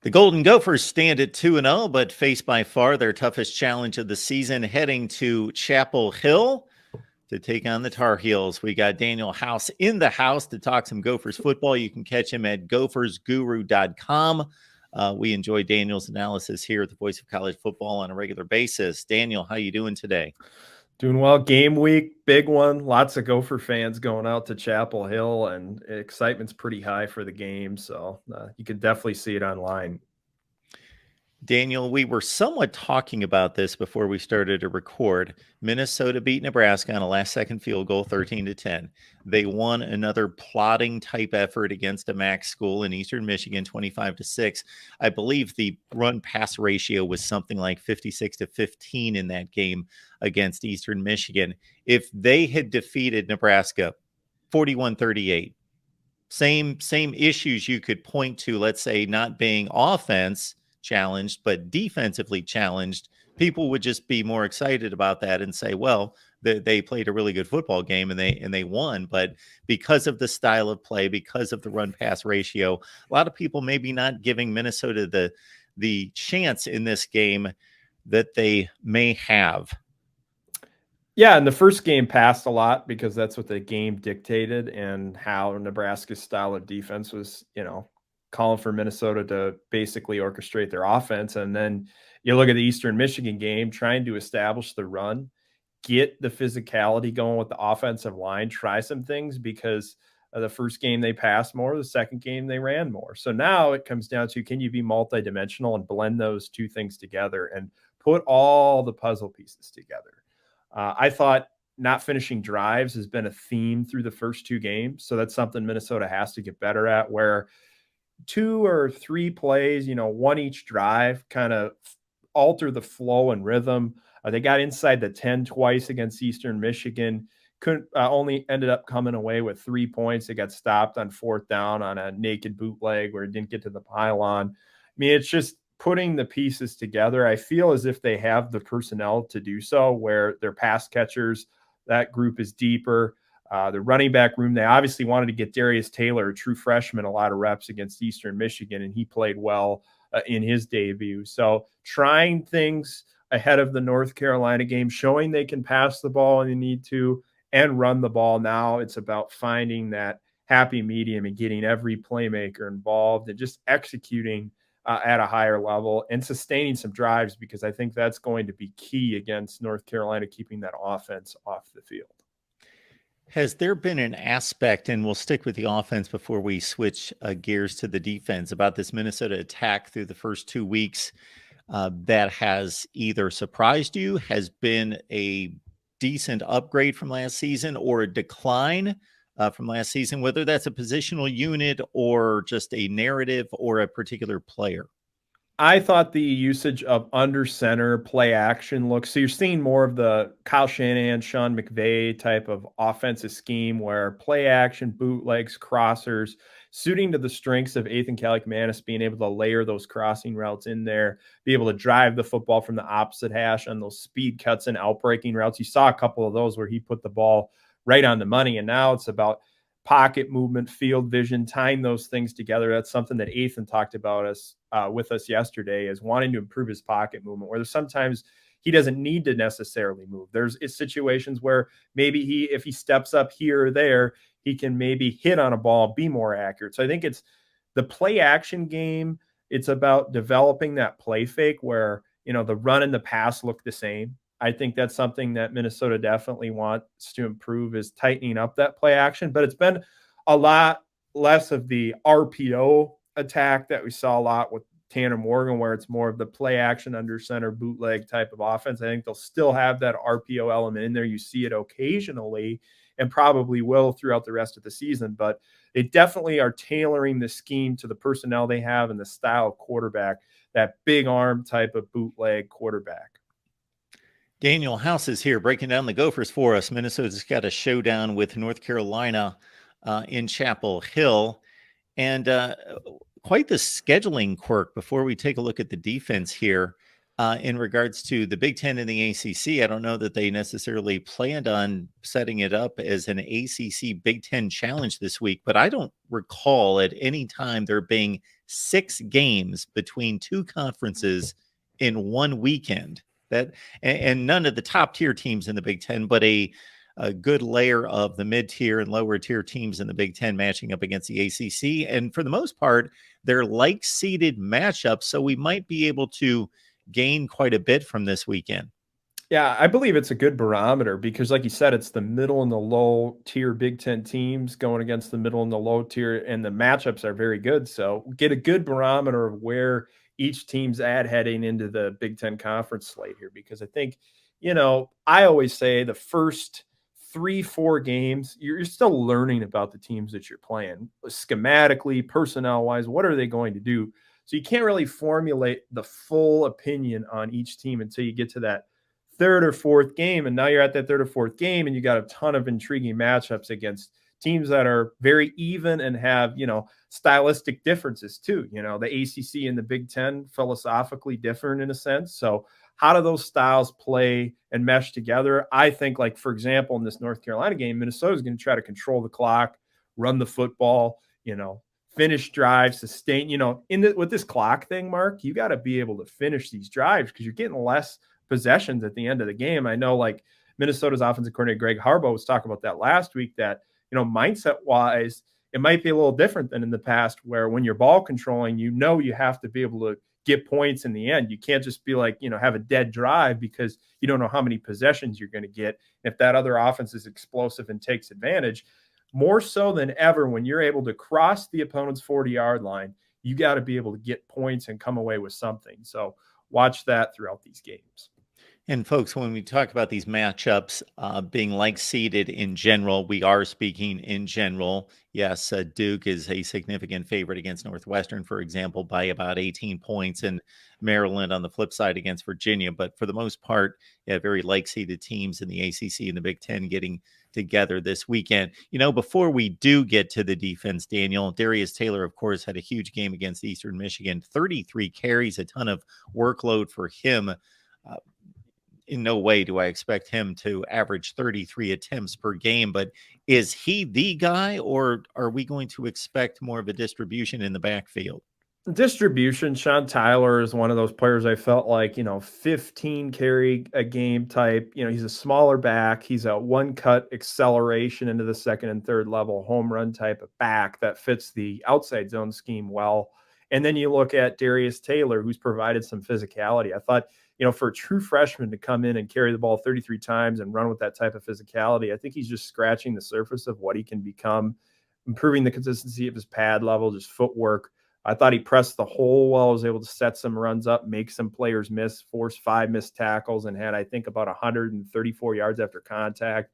The Golden Gophers stand at 2-0, but face by far their toughest challenge of the season, heading to Chapel Hill to take on the Tar Heels. We got Daniel House in the house to talk some Gophers football. You can catch him at gophersguru.com. We enjoy Daniel's analysis here at the Voice of College Football on a regular basis. Daniel, how you doing today? Doing well. Game week, big one. Lots of Gopher fans going out to Chapel Hill, and excitement's pretty high for the game. So you can definitely see it online. Daniel, we were somewhat talking about this before we started to record. Minnesota beat Nebraska on a last-second field goal, 13-10. They won another plotting type effort against a MAC school in Eastern Michigan, 25-6. I believe the run-pass ratio was something like 56-15 in that game against Eastern Michigan. If they had defeated Nebraska 41-38, same issues you could point to, let's say, not being offense challenged, but defensively challenged, people would just be more excited about that and say, well, they played a really good football game and they won. But because of the style of play, because of the run pass ratio, a lot of people maybe not giving Minnesota the chance in this game that they may have. Yeah, and the first game passed a lot because that's what the game dictated, and how Nebraska's style of defense was, calling for Minnesota to basically orchestrate their offense. And then you look at the Eastern Michigan game, trying to establish the run, get the physicality going with the offensive line, try some things, because the first game they passed more, the second game they ran more. So now it comes down to, can you be multidimensional and blend those two things together and put all the puzzle pieces together? I thought not finishing drives has been a theme through the first two games. So that's something Minnesota has to get better at, where 2 or 3 plays, one each drive, kind of alter the flow and rhythm. They got inside the 10 twice against Eastern Michigan. Couldn't only ended up coming away with 3 points. They got stopped on 4th down on a naked bootleg where it didn't get to the pylon. I mean, it's just putting the pieces together. I feel as if they have the personnel to do so, where their pass catchers, that group is deeper. The running back room, they obviously wanted to get Darius Taylor, a true freshman, a lot of reps against Eastern Michigan, and he played well in his debut. So trying things ahead of the North Carolina game, showing they can pass the ball when they need to and run the ball. Now it's about finding that happy medium and getting every playmaker involved and just executing at a higher level and sustaining some drives, because I think that's going to be key against North Carolina, keeping that offense off the field. Has there been an aspect, and we'll stick with the offense before we switch gears to the defense, about this Minnesota attack through the first 2 weeks that has either surprised you, has been a decent upgrade from last season, or a decline from last season, whether that's a positional unit or just a narrative or a particular player? I thought the usage of under center play action looks, so you're seeing more of the Kyle Shanahan, Sean McVay type of offensive scheme, where play action, bootlegs, crossers, suiting to the strengths of Ethan Kaliakmanis, being able to layer those crossing routes in there, be able to drive the football from the opposite hash on those speed cuts and outbreaking routes. You saw a couple of those where he put the ball right on the money, and now it's about pocket movement, field vision, tying those things together. That's something that Ethan talked about with us yesterday, is wanting to improve his pocket movement, where there's sometimes he doesn't need to necessarily move. There's situations where maybe if he steps up here or there, he can maybe hit on a ball, be more accurate. So I think it's the play action game. It's about developing that play fake where, the run and the pass look the same. I think that's something that Minnesota definitely wants to improve, is tightening up that play action. But it's been a lot less of the RPO attack that we saw a lot with Tanner Morgan, where it's more of the play action under center bootleg type of offense. I think they'll still have that RPO element in there. You see it occasionally and probably will throughout the rest of the season, but they definitely are tailoring the scheme to the personnel they have and the style of quarterback, that big arm type of bootleg quarterback. Daniel House is here breaking down the Gophers for us. Minnesota's got a showdown with North Carolina in Chapel Hill. And quite the scheduling quirk before we take a look at the defense here. In regards to the Big Ten and the ACC, I don't know that they necessarily planned on setting it up as an ACC Big Ten challenge this week, but I don't recall at any time there being 6 games between 2 conferences in one weekend. And none of the top tier teams in the Big Ten, but a good layer of the mid tier and lower tier teams in the Big Ten matching up against the ACC. And for the most part, they're like seeded matchups. So we might be able to gain quite a bit from this weekend. Yeah, I believe it's a good barometer because, like you said, it's the middle and the low tier Big Ten teams going against the middle and the low tier, and the matchups are very good. So, get a good barometer of where each team's at heading into the Big Ten conference slate here. Because I think, I always say the first 3-4 games, you're still learning about the teams that you're playing schematically, personnel wise. What are they going to do? So, you can't really formulate the full opinion on each team until you get to that third or fourth game. And now you're at that third or fourth game and you got a ton of intriguing matchups against teams that are very even and have, stylistic differences too. The ACC and the Big Ten philosophically different in a sense. So how do those styles play and mesh together? I think, like, for example, in this North Carolina game, Minnesota is going to try to control the clock, run the football, finish drives, sustain, with this clock thing, Mark, you got to be able to finish these drives because you're getting less possessions at the end of the game. I know, like, Minnesota's offensive coordinator Greg Harbaugh was talking about that last week, that, mindset wise, it might be a little different than in the past, where when you're ball controlling, you have to be able to get points in the end. You can't just be like, have a dead drive because you don't know how many possessions you're going to get. If that other offense is explosive and takes advantage, more so than ever, when you're able to cross the opponent's 40-yard line, you got to be able to get points and come away with something. So watch that throughout these games. And folks, when we talk about these matchups being like seeded in general, we are speaking in general. Yes, Duke is a significant favorite against Northwestern, for example, by about 18 points, and Maryland on the flip side against Virginia. But for the most part, very like seeded teams in the ACC and the Big Ten getting together this weekend. Before we do get to the defense, Daniel, Darius Taylor, of course, had a huge game against Eastern Michigan, 33 carries, a ton of workload for him. In no way do I expect him to average 33 attempts per game, but is he the guy, or are we going to expect more of a distribution in the backfield? Distribution, Sean Tyler is one of those players I felt like, 15 carry a game type. He's a smaller back. He's a one-cut acceleration into the second and third level home run type of back that fits the outside zone scheme well. And then you look at Darius Taylor, who's provided some physicality. I thought, for a true freshman to come in and carry the ball 33 times and run with that type of physicality, I think he's just scratching the surface of what he can become, improving the consistency of his pad level, just footwork. I thought he pressed the hole well, was able to set some runs up, make some players miss, force 5 missed tackles, and had, I think, about 134 yards after contact.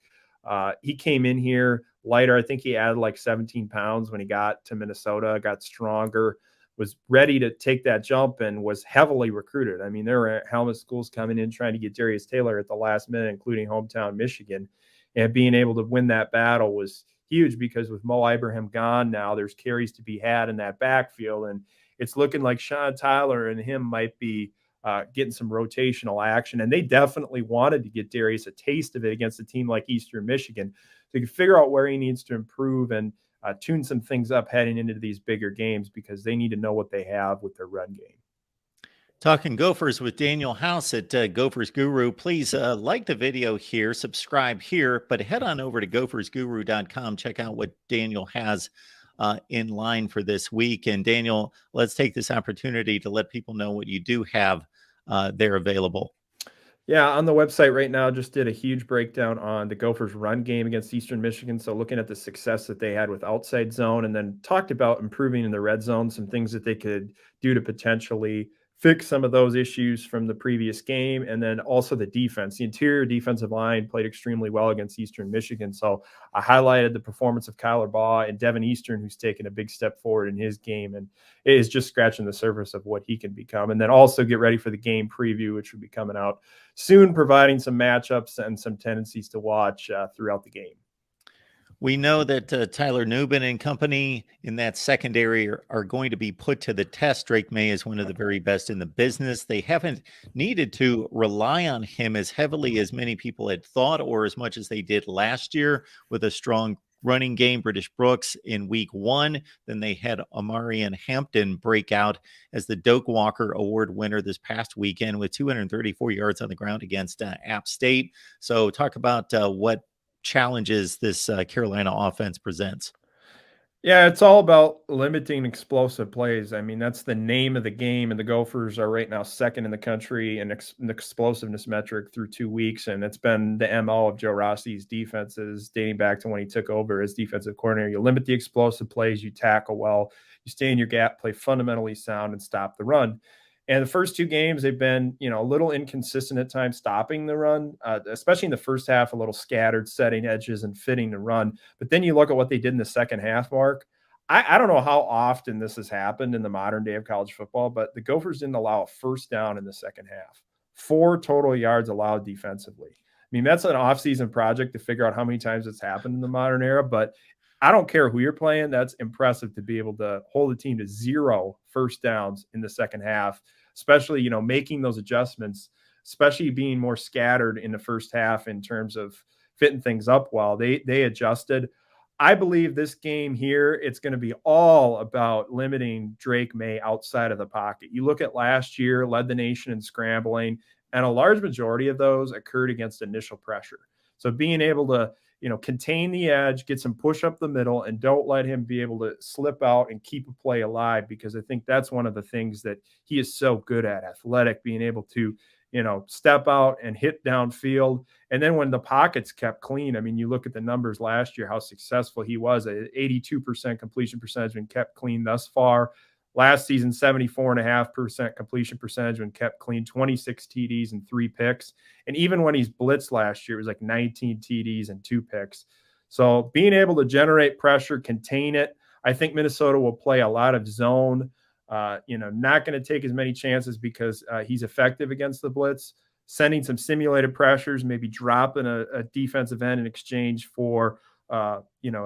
He came in here lighter. I think he added like 17 pounds when he got to Minnesota, got stronger, was ready to take that jump, and was heavily recruited. I mean, there were Helmet schools coming in trying to get Darius Taylor at the last minute, including hometown Michigan. And being able to win that battle was huge because with Mo Ibrahim gone now, there's carries to be had in that backfield. And it's looking like Sean Tyler and him might be getting some rotational action. And they definitely wanted to get Darius a taste of it against a team like Eastern Michigan. So you can figure out where he needs to improve and tune some things up heading into these bigger games, because they need to know what they have with their run game. Talking Gophers with Daniel House at Gophers Guru. Please like the video here, subscribe here, but head on over to gophersguru.com. Check out what Daniel has in line for this week. And Daniel, let's take this opportunity to let people know what you do have there available. Yeah, on the website right now, just did a huge breakdown on the Gophers' run game against Eastern Michigan. So looking at the success that they had with outside zone, and then talked about improving in the red zone, some things that they could do to potentially fix some of those issues from the previous game. And then also the defense. The interior defensive line played extremely well against Eastern Michigan. So I highlighted the performance of Kyler Baugh and Devin Eastern, who's taken a big step forward in his game, and it is just scratching the surface of what he can become. And then also get ready for the game preview, which will be coming out soon, providing some matchups and some tendencies to watch throughout the game. We know that Tyler Nubin and company in that secondary are going to be put to the test. Drake May is one of the very best in the business. They haven't needed to rely on him as heavily as many people had thought, or as much as they did last year with a strong running game. British Brooks in week 1. Then they had Amarian Hampton break out as the Doak Walker Award winner this past weekend with 234 yards on the ground against App State. So talk about what challenges this Carolina offense presents. Yeah, it's all about limiting explosive plays. I mean, that's the name of the game, and the Gophers are right now second in the country in an explosiveness metric through 2 weeks, and it's been the MO of Joe Rossi's defenses dating back to when he took over as defensive coordinator. You limit the explosive plays, you tackle well, you stay in your gap, play fundamentally sound, and stop the run. And the first 2 games, they've been, a little inconsistent at times stopping the run, especially in the first half, a little scattered, setting edges and fitting the run. But then you look at what they did in the second half, Mark. I don't know how often this has happened in the modern day of college football, but the Gophers didn't allow a first down in the second half. 4 total yards allowed defensively. I mean, that's an offseason project to figure out how many times it's happened in the modern era, but I don't care who you're playing. That's impressive to be able to hold the team to 0 first downs in the second half, especially, making those adjustments, especially being more scattered in the first half in terms of fitting things up well. They adjusted. I believe this game here, it's going to be all about limiting Drake May outside of the pocket. You look at last year, led the nation in scrambling, and a large majority of those occurred against initial pressure. So being able to, contain the edge, get some push up the middle, and don't let him be able to slip out and keep a play alive, because I think that's one of the things that he is so good at, athletic, being able to, step out and hit downfield. And then when the pocket's kept clean, I mean, you look at the numbers last year, how successful he was at 82% completion percentage when kept clean thus far. Last season, 74.5% completion percentage when kept clean, 26 TDs and 3 picks. And even when he's blitzed last year, it was like 19 TDs and 2 picks. So being able to generate pressure, contain it, I think Minnesota will play a lot of zone. Not going to take as many chances because he's effective against the blitz, sending some simulated pressures, maybe dropping a defensive end in exchange for, a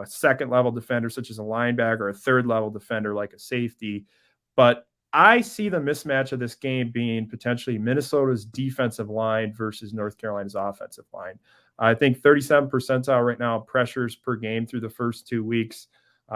second level defender, such as a linebacker, or a third level defender, like a safety. But I see the mismatch of this game being potentially Minnesota's defensive line versus North Carolina's offensive line. I think 37th percentile right now pressures per game through the first 2 weeks.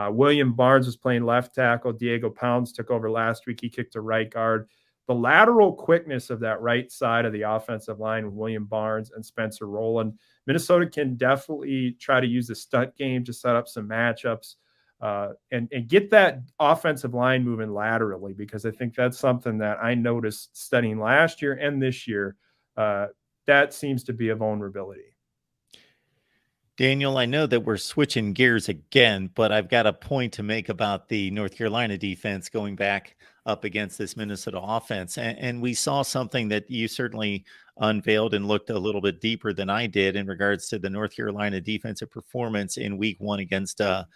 William Barnes was playing left tackle. Diego Pounds took over last week. He kicked to right guard. The lateral quickness of that right side of the offensive line with William Barnes and Spencer Rowland, Minnesota can definitely try to use the stunt game to set up some matchups and get that offensive line moving laterally, because I think that's something that I noticed studying last year and this year. That seems to be a vulnerability. Daniel, I know that we're switching gears again, but I've got a point to make about the North Carolina defense going back up against this Minnesota offense. And we saw something that you certainly unveiled and looked a little bit deeper than I did in regards to the North Carolina defensive performance in week 1 against a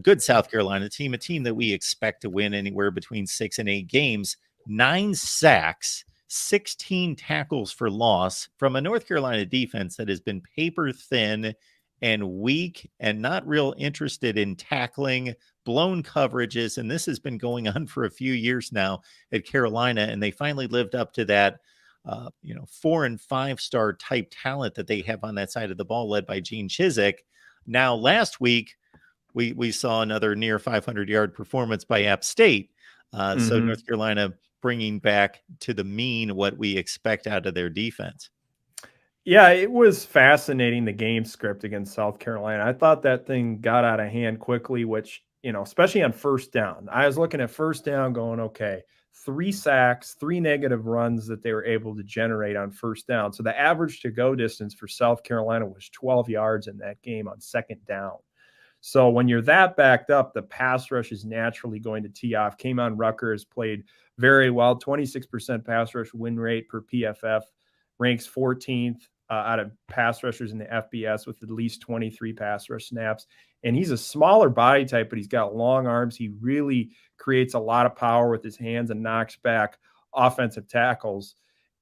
good South Carolina team, a team that we expect to win anywhere between 6 and 8 games. 9 sacks, 16 tackles for loss from a North Carolina defense that has been paper thin and weak and not real interested in tackling, blown coverages. And this has been going on for a few years now at Carolina. And they finally lived up to that, 4 and 5 star type talent that they have on that side of the ball, led by Gene Chizik. Now, last week, we saw another near 500-yard performance by App State. So North Carolina bringing back to the mean what we expect out of their defense. Yeah, it was fascinating, the game script against South Carolina. I thought that thing got out of hand quickly, which, especially on first down. I was looking at first down going, okay, 3 sacks, 3 negative runs that they were able to generate on first down. So the average to go distance for South Carolina was 12 yards in that game on second down. So when you're that backed up, the pass rush is naturally going to tee off. Kamon Rucker has played very well, 26% pass rush win rate per PFF, ranks 14th out of pass rushers in the FBS with at least 23 pass rush snaps. And he's a smaller body type, but he's got long arms. He really creates a lot of power with his hands and knocks back offensive tackles.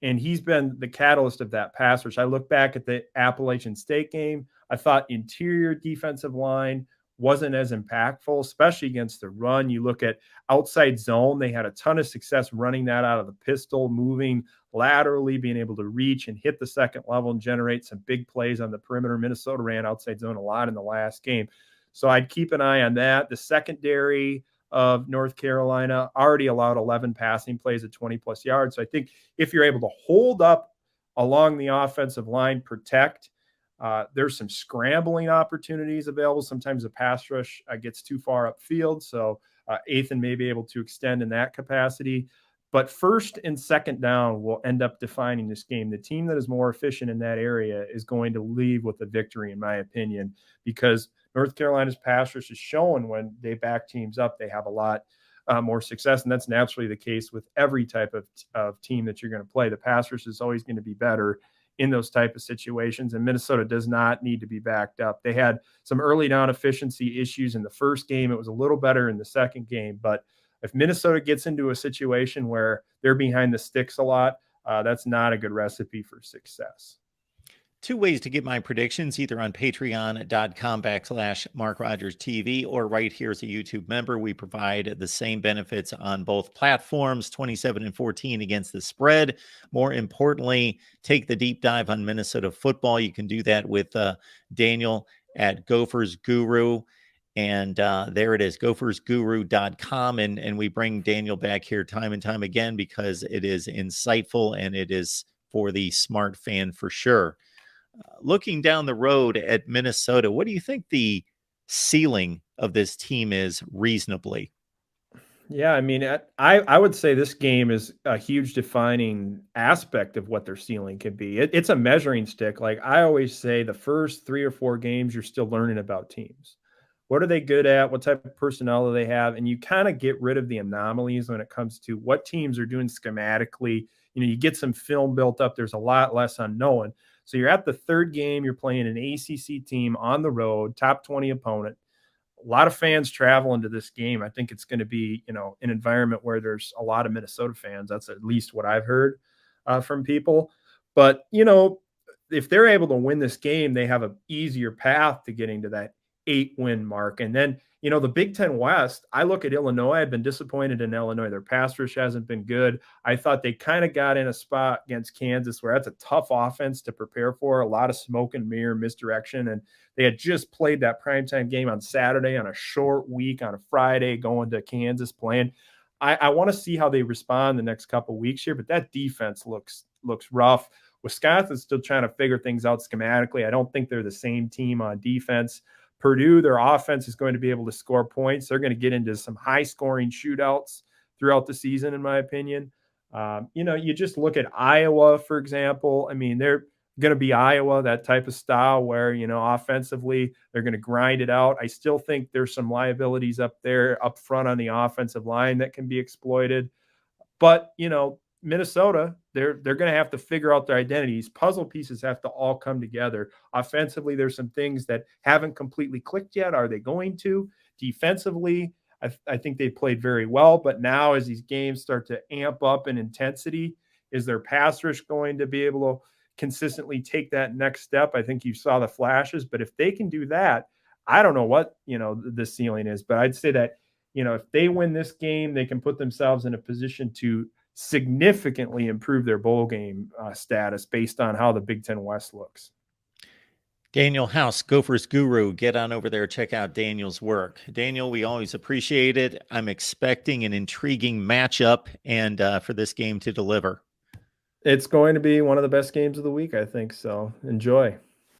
and he's been the catalyst of that pass rush. I look back at the Appalachian State game. I thought interior defensive line wasn't as impactful, especially against the run. You look at outside zone, they had a ton of success running that out of the pistol, moving laterally, being able to reach and hit the second level and generate some big plays on the perimeter. Minnesota ran outside zone a lot in the last game. So I'd keep an eye on that. The secondary of North Carolina already allowed 11 passing plays at 20 plus yards. So I think if you're able to hold up along the offensive line, protect, there's some scrambling opportunities available. Sometimes the pass rush gets too far upfield. So Athan may be able to extend in that capacity. But first and second down will end up defining this game. The team that is more efficient in that area is going to leave with a victory, in my opinion, because North Carolina's pass rush is showing when they back teams up, they have a lot more success. And that's naturally the case with every type of team that you're going to play. The pass rush is always going to be better in those type of situations. And Minnesota does not need to be backed up. They had some early down efficiency issues in the first game. It was a little better in the second game, but if Minnesota gets into a situation where they're behind the sticks a lot, that's not a good recipe for success. Two ways to get my predictions, either on patreon.com/MarkRogersTV or right here as a YouTube member. We provide the same benefits on both platforms, 27-14 against the spread. More importantly, take the deep dive on Minnesota football. You can do that with Daniel at Gophers Guru. And there it is, gophersguru.com. And we bring Daniel back here time and time again because it is insightful and it is for the smart fan for sure. Looking down the road at Minnesota, what do you think the ceiling of this team is reasonably? Yeah, I mean, I would say this game is a huge defining aspect of what their ceiling can be. It's a measuring stick. Like I always say, the first 3 or 4 games, you're still learning about teams. What are they good at? What type of personnel do they have? And you kind of get rid of the anomalies when it comes to what teams are doing schematically. You get some film built up. There's a lot less unknown. So you're at the third game. You're playing an ACC team on the road, top 20 opponent. A lot of fans travel into this game. I think it's going to be, an environment where there's a lot of Minnesota fans. That's at least what I've heard from people. But, if they're able to win this game, they have an easier path to getting to that 8-win mark. And then, the Big Ten West, I look at Illinois. I've been disappointed in Illinois. Their pass rush hasn't been good. I thought they kind of got in a spot against Kansas where that's a tough offense to prepare for, a lot of smoke and mirror misdirection. And they had just played that primetime game on Saturday on a short week on a Friday, going to Kansas playing. I want to see how they respond the next couple of weeks here, but that defense looks rough. Wisconsin's still trying to figure things out schematically. I don't think they're the same team on defense. Purdue, their offense is going to be able to score points. They're going to get into some high-scoring shootouts throughout the season, in my opinion. You just look at Iowa, for example. I mean, they're going to be Iowa, that type of style where, offensively, they're going to grind it out. I still think there's some liabilities up there, up front on the offensive line that can be exploited. But, Minnesota, they're going to have to figure out their identities. Puzzle pieces have to all come together. Offensively, there's some things that haven't completely clicked yet. Are they going to? Defensively, I think they played very well. But now as these games start to amp up in intensity, is their pass rush going to be able to consistently take that next step? I think you saw the flashes. But if they can do that, I don't know what, the ceiling is. But I'd say that, if they win this game, they can put themselves in a position to significantly improve their bowl game status based on how the Big Ten West looks. Daniel House, Gophers Guru, get on over there, check out Daniel's work. Daniel, we always appreciate it. I'm expecting an intriguing matchup and for this game to deliver. It's going to be one of the best games of the week, I think. So enjoy.